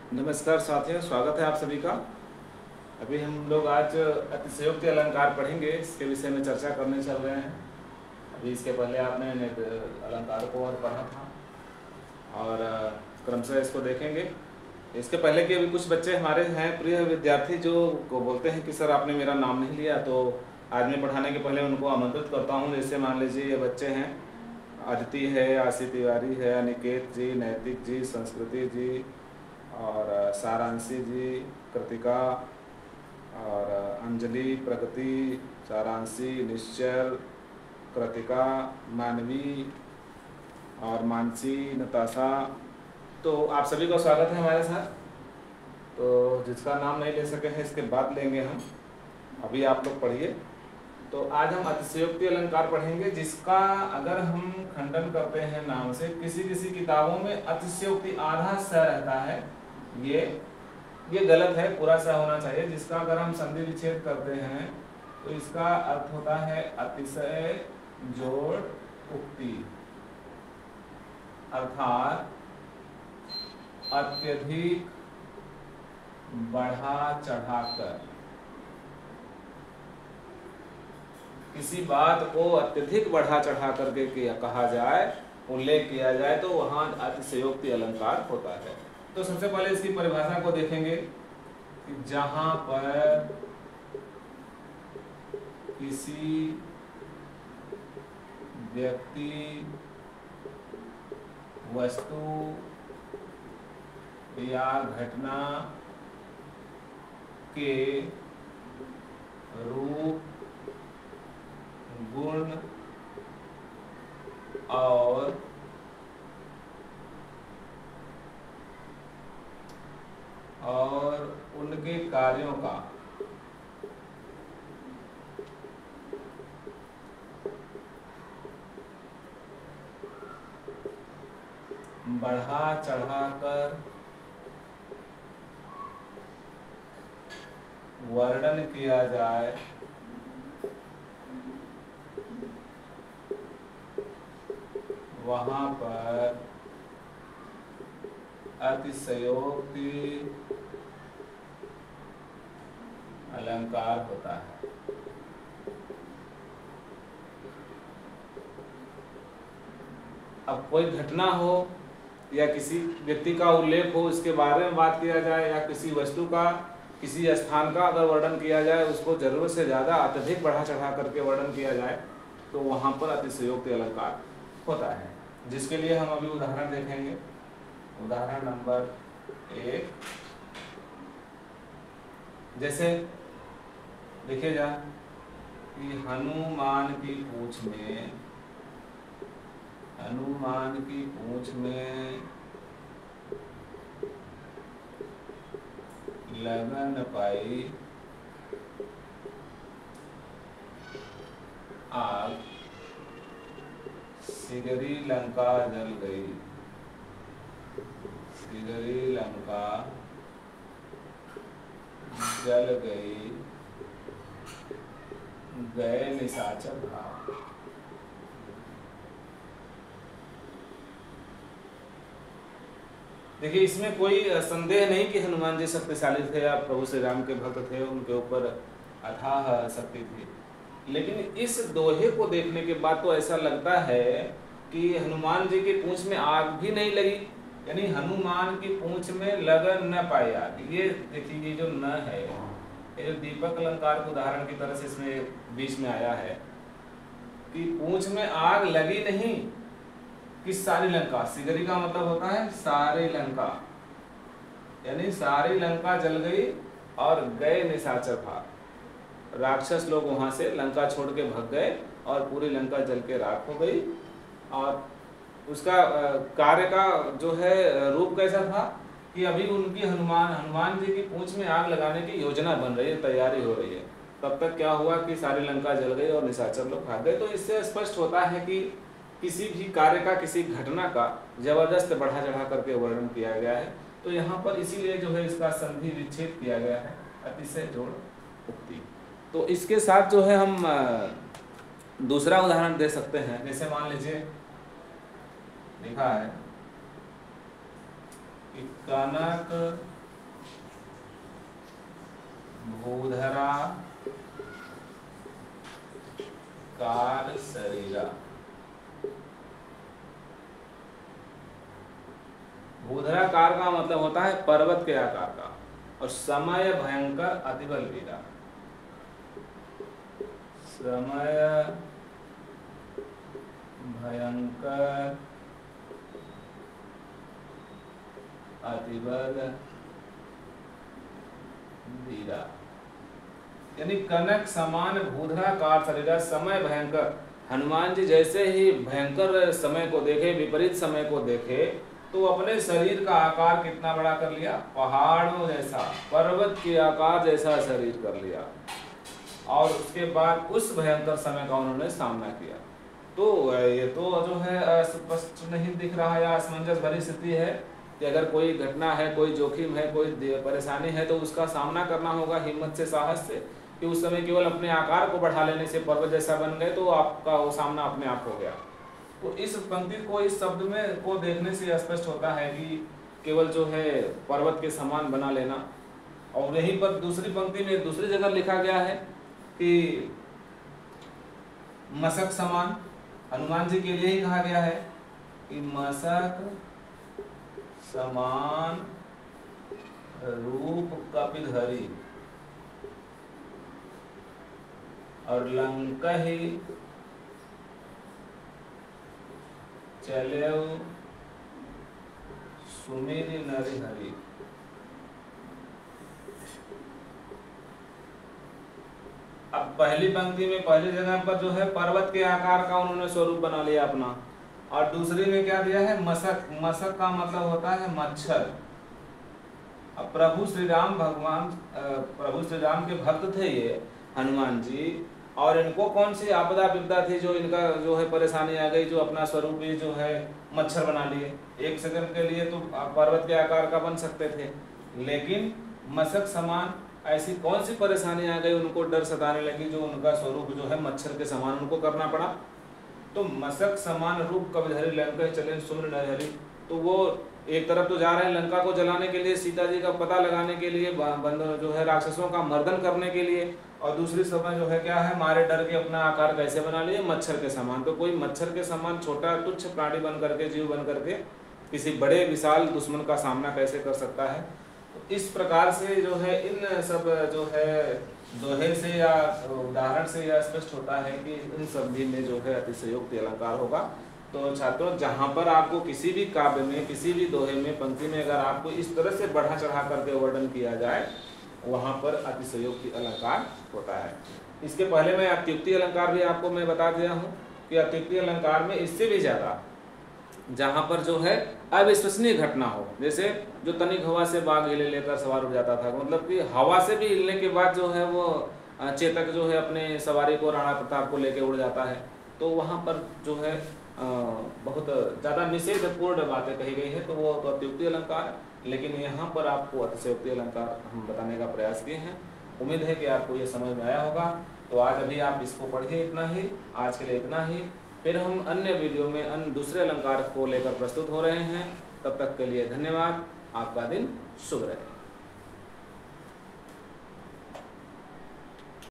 नमस्कार साथियों, स्वागत है आप सभी का। अभी हम लोग आज अतिशयोक्ति अलंकार पढ़ेंगे, इसके विषय में चर्चा करने चल रहे हैं। अभी इसके पहले आपने अलंकार को और पढ़ा था और क्रमशः इसको देखेंगे। इसके पहले कि अभी कुछ बच्चे हमारे हैं प्रिय विद्यार्थी जो को बोलते हैं कि सर आपने मेरा नाम नहीं लिया, तो आज मैं पढ़ाने के पहले उनको आमंत्रित करता हूँ। जैसे मान लीजिए ये बच्चे हैं, अदिति है, आशी तिवारी है, अनिकेत जी, नैतिक जी, संस्कृति जी और सारांशी जी, कृतिका और अंजलि, प्रगति, सारांशी, निश्चल, कृतिका, मानवी और मानसी, नताशा। तो आप सभी का स्वागत है हमारे साथ। तो जिसका नाम नहीं ले सके हैं इसके बाद लेंगे हम। अभी आप लोग पढ़िए। तो आज हम अतिशयोक्ति अलंकार पढ़ेंगे, जिसका अगर हम खंडन करते हैं नाम से, किसी किसी किताबों में अतिशयोक्ति आधा स रहता है, ये गलत है, पूरा सा होना चाहिए। जिसका अगर हम संधि विच्छेद करते हैं तो इसका अर्थ होता है अतिशय जोड़ उक्ति, अर्थात अत्यधिक बढ़ा चढ़ाकर किसी बात को अत्यधिक बढ़ा चढ़ा करके कहा जाए, उल्लेख किया जाए, तो वहां अतिशयोक्ति अलंकार होता है। तो सबसे पहले इसकी परिभाषा को देखेंगे कि जहां पर किसी व्यक्ति, वस्तु या घटना के रूप, गुण और उनके कार्यों का बढ़ा चढ़ाकर वर्णन किया जाए, वहां पर अतिशयोक्ति अलंकार होता है। अब कोई घटना हो या किसी व्यक्ति का उल्लेख हो, इसके बारे में बात किया जाए, या किसी वस्तु का, किसी स्थान का अगर वर्णन किया जाए, उसको जरूरत से ज़्यादा अत्यधिक बढ़ा चढ़ा करके वर्णन किया जाए, तो वहाँ पर अतिशयोक्ति अलंकार होता है। जिसके लिए हम अभी उदाहरण देखेंगे। उदाहरण नंबर 1, जैसे देखिए जा कि हनुमान की पूंछ में लगन पाई आग, सिगरी लंका जल गई, सिगरी लंका जल गई, गए निशाचर भाग। देखिए, इसमें कोई संदेह नहीं कि हनुमान जी शक्तिशाली थे या प्रभु श्री राम के भक्त थे, उनके ऊपर अथाह शक्ति थी। लेकिन इस दोहे को देखने के बाद तो ऐसा लगता है कि हनुमान जी की पूंछ में आग भी नहीं लगी, यानी हनुमान की पूंछ में लगन न पाई आग। ये देखिए, जो न है, ये जो दीपक अलंकार के उदाहरण की तरह से इसमें बीच में आया है कि पूंछ में आग लगी नहीं, कि सारी लंका, सिगरी का मतलब होता है सारी लंका, यानी सारी लंका जल गई और गए निशाचर भाग। राक्षस लोग वहां से लंका छोड़ के भाग गए और पूरी लंका जल के राख हो गई। और उसका कार्य का जो है रूप कैसा था कि अभी उनकी हनुमान जी की पूंछ में आग लगाने की योजना बन रही है, तैयारी हो रही है। तब तक क्या हुआ कि सारी लंका जल गई और निशाचर लोग भाग गए। तो इससे स्पष्ट होता है कि किसी भी कार्य का, किसी घटना का जबरदस्त बढ़ा चढ़ा करके वर्णन किया गया है। तो यहाँ पर इसीलिए जो है इसका संधि विच्छेद किया गया है, अतिशय जोड़ उक्ति। तो इसके साथ जो है हम दूसरा उदाहरण दे सकते हैं। जैसे मान लीजिए लिखा है कि कनक भूधरा कार शरीरा। भूधराकार का मतलब होता है पर्वत के आकार का, और समय भयंकर अतिबल वीरा। समय भयंकर अतिबल वीरा, यानी कनक समान भूधराकार शरीरा समय भयंकर। हनुमान जी जैसे ही भयंकर समय को देखे, विपरीत समय को देखे, तो अपने शरीर का आकार कितना बड़ा कर लिया, पहाड़ों जैसा, पर्वत के आकार जैसा शरीर कर लिया, और उसके बाद उस भयंकर समय का उन्होंने सामना किया। तो ये तो जो है स्पष्ट नहीं दिख रहा है, असमंजस भरी स्थिति है कि अगर कोई घटना है, कोई जोखिम है, कोई परेशानी है, तो उसका सामना करना होगा हिम्मत से, साहस से, कि उस समय केवल अपने आकार को बढ़ा लेने से पर्वत जैसा बन गए तो आपका वो सामना अपने आप हो गया। तो इस पंक्ति को, इस शब्द में को देखने से स्पष्ट होता है कि केवल जो है पर्वत के समान बना लेना। और यहीं पर दूसरी पंक्ति में दूसरी जगह लिखा गया है कि मशक समान, हनुमान जी के लिए ही कहा गया है कि मशक समान रूप कपिधरी और लंका ही चले सुमेरी नरी हरि। अब पहली पंक्ति में पहली जगह पर जो है पर्वत के आकार का उन्होंने स्वरूप बना लिया अपना, और दूसरी में क्या दिया है, मशक। मशक का मतलब होता है मच्छर। अब प्रभु श्री राम के भक्त थे ये हनुमान जी, और इनको कौन सी आपदा विपदा थी जो इनका जो है परेशानी आ गई, जो अपना स्वरूप ही जो है मच्छर बना लिए। एक सेकंड के लिए तो पर्वत के आकार का बन सकते थे, लेकिन मशक समान ऐसी कौन सी परेशानी आ गई, उनको डर सताने लगी, जो उनका स्वरूप जो है मच्छर के समान उनको करना पड़ा। तो मशक समान रूप कपिधरी लंका चले सुमर नरहरि। तो वो एक तरफ तो जा रहे हैं लंका को जलाने के लिए, सीता जी का पता लगाने के लिए, जो है राक्षसों का मर्दन करने के लिए, और दूसरी समय जो है क्या है, मारे डर के अपना आकार कैसे बना लिए, मच्छर के समान। तो कोई मच्छर के समान छोटा तुच्छ प्राणी बन करके, जीव बन करके किसी बड़े विशाल दुश्मन का सामना कैसे कर सकता है। तो इस प्रकार से जो है इन सब जो है दोहे से या उदाहरण से यह स्पष्ट होता है कि इन सभी में जो है अतिशयोक्ति अलंकार होगा। तो छात्रों, जहाँ पर आपको किसी भी काव्य में, किसी भी दोहे में, पंक्ति में अगर आपको इस तरह से बढ़ा चढ़ा करके वर्णन किया जाए, वहाँ पर अतिशयोक्ति अलंकार होता है। इसके पहले मैं अत्युक्ति अलंकार भी आपको मैं बता दिया हूँ कि अत्युक्ति अलंकार में इससे भी ज़्यादा, जहाँ पर जो है अविश्वसनीय घटना हो, जैसे जो तनिक हवा से बाघ हिले लेकर सवार हो जाता था, मतलब कि हवा से भी हिलने के बाद जो है वो चेतक जो है अपने सवारी को, राणा प्रताप को लेके उड़ जाता है। तो वहाँ पर जो है बहुत ज़्यादा निषेधपूर्ण बातें कही गई है, तो वो तो अत्युक्ति अलंकार है। लेकिन यहाँ पर आपको अतिशयोक्ति अलंकार हम बताने का प्रयास किए हैं। उम्मीद है कि आपको ये समझ में आया होगा। तो आज अभी आप इसको पढ़िए, इतना ही, आज के लिए इतना ही। फिर हम अन्य वीडियो में अन्य दूसरे अलंकार को लेकर प्रस्तुत हो रहे हैं। तब तक के लिए धन्यवाद। आपका दिन शुभ रहे।